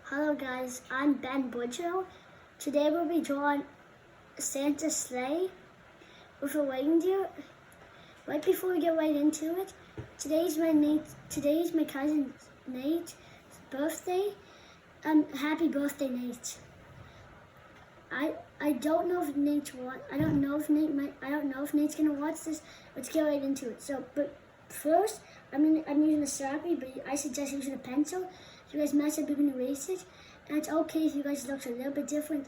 Hello guys, I'm Ben Budrow. Today we'll be drawing Santa's sleigh with a reindeer. Right before we get right into it, today's my cousin Nate's birthday. Happy birthday, Nate. I don't know if Nate's gonna watch this. Let's get right into it. But first, I'm using a Sharpie, but I suggest using a pencil. If you guys mess up, you can erase it. And it's okay if you guys look a little bit different.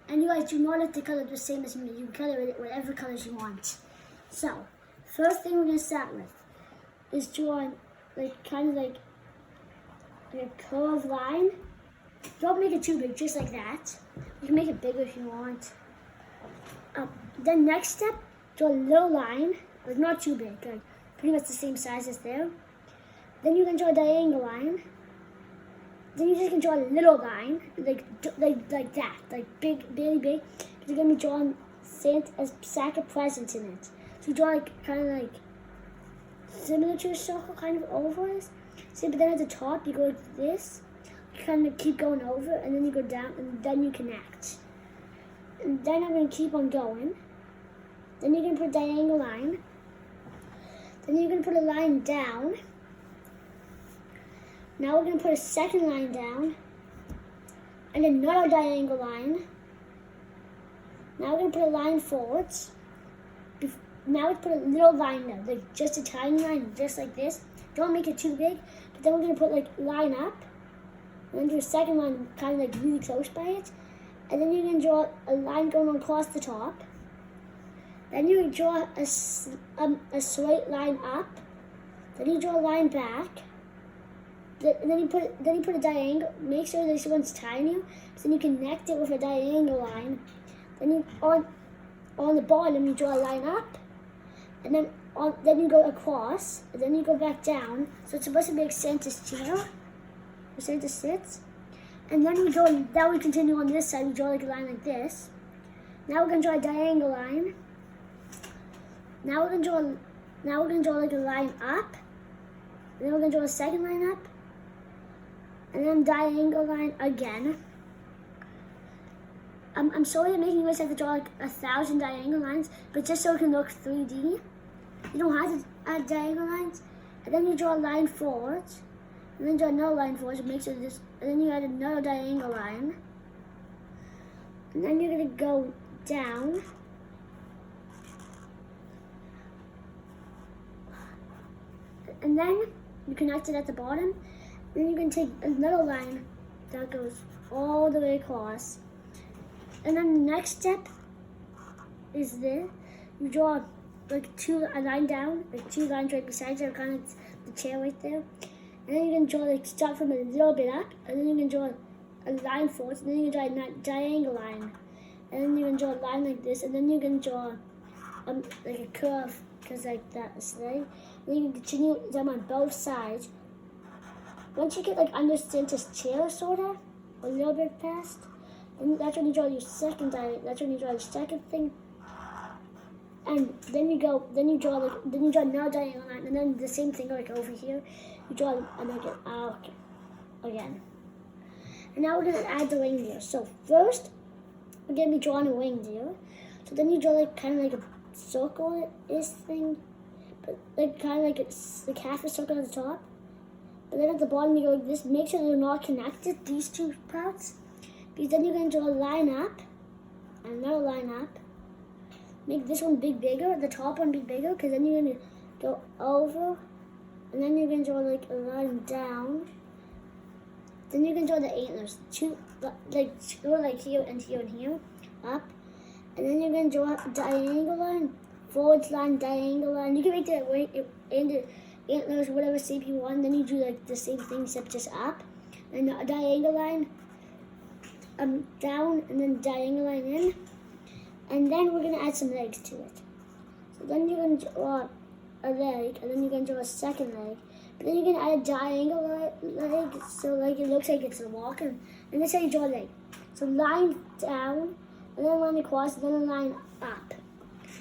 And you guys do not have to color the same as me. You can color it whatever colors you want. So, first thing we're gonna start with is drawing kind of like a curved line. Don't make it too big, just like that. You can make it bigger if you want. Then next step, draw a little line, but not too big, like pretty much the same size as there. Then you can draw a diagonal line. Then you just can draw a little line, like that, like big, really big. Because you're gonna be drawing a sack of presents in it. So you draw kind of like similar to a circle, kind of over it. See, but then at the top you go like this. You kind of keep going over, and then you go down, and then you connect. And then I'm gonna keep on going. Then you're gonna put a diagonal line. Then you're gonna put a line down. Now we're going to put a second line down and another diagonal line. Now we're going to put a line forwards. Now we put a little line there, like just a tiny line, just like this. Don't make it too big. But then we're going to put line up and then do a second line kind of really close by it. And then you're going to draw a line going across the top. Then you draw a straight line up. Then you draw a line back. And then you put a diagonal. Make sure this one's tiny, so then you connect it with a diagonal line. Then you on the bottom you draw a line up, and then you go across, and then you go back down. So it's supposed to be like Santa's chair, where Santa sits. And then we continue on this side. We draw like a line like this. Now we're gonna draw a diagonal line. Now we're gonna draw like a line up. And then we're gonna draw a second line up. And then diagonal line again. I'm sorry that making you guys have to draw like 1,000 diagonal lines, but just so it can look 3D. You don't have to add diagonal lines. And then you draw a line forward. And then draw another line forward to make sure this, and then you add another diagonal line. And then you're gonna go down. And then you connect it at the bottom. Then you can take another line that goes all the way across. And then the next step is this. You draw a line down, like two lines right beside you, kind of the chair right there. And then you can draw start from a little bit up, and then you can draw a line forward, and then you can draw a diagonal line. And then you can draw a line like this, and then you can draw like a curve, because like that is sleigh. Then you can continue them on both sides. Once you get under Santa's chair, sorta, a little bit past, then that's when you draw your second second thing. And then you draw another diagonal line, and then the same thing over here. You draw another arc again. And now we're gonna add the reindeer. So first, we're gonna be drawing a reindeer. So then you draw kind of a circle-ish thing, but kind of it's like half a circle at the top. But then at the bottom you go like this. Make sure they're not connected, these two parts. Because then you're going to draw a line up, and another line up. Make this one bigger, the top one bigger, because then you're going to go over, and then you're going to draw a line down. Then you can draw the antlers, go here and here and here, up. And then you're going to draw a diagonal line, forward line, diagonal line. You can make that way into antlers, whatever shape you want. Then you do the same thing except just up, and a diagonal line down, and then diagonal line in, and then we're gonna add some legs to it. So then you're gonna draw a leg, and then you're gonna draw a second leg, but then you're gonna add a diagonal leg, so it looks like it's a walker, and that's how you draw a leg. So line down, and then a line across, and then a line up.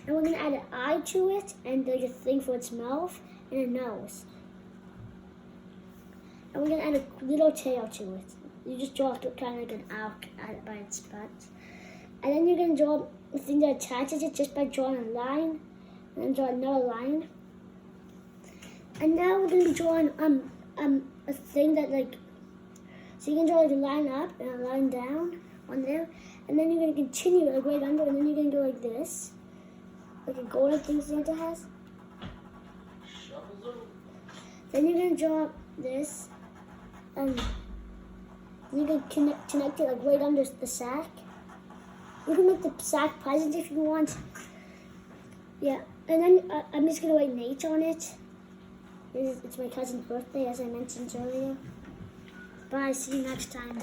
And we're gonna add an eye to it, and a thing for its mouth, and a nose. And we're going to add a little tail to it. You just draw it kind of like an arc at it by its spots. And then you're going to draw the thing that attaches it just by drawing a line. And then draw another line. And now we're going to be drawing a thing that like, so you can draw like a line up and a line down on there. And then you're going to continue like right under, and then you're going to go like this. Like a golden thing Santa has. Then you're going to draw this. And you can connect it like right under the sack. You can make the sack presents if you want. Yeah, and then I'm just gonna write Nate on it. It's my cousin's birthday, as I mentioned earlier. Bye, see you next time.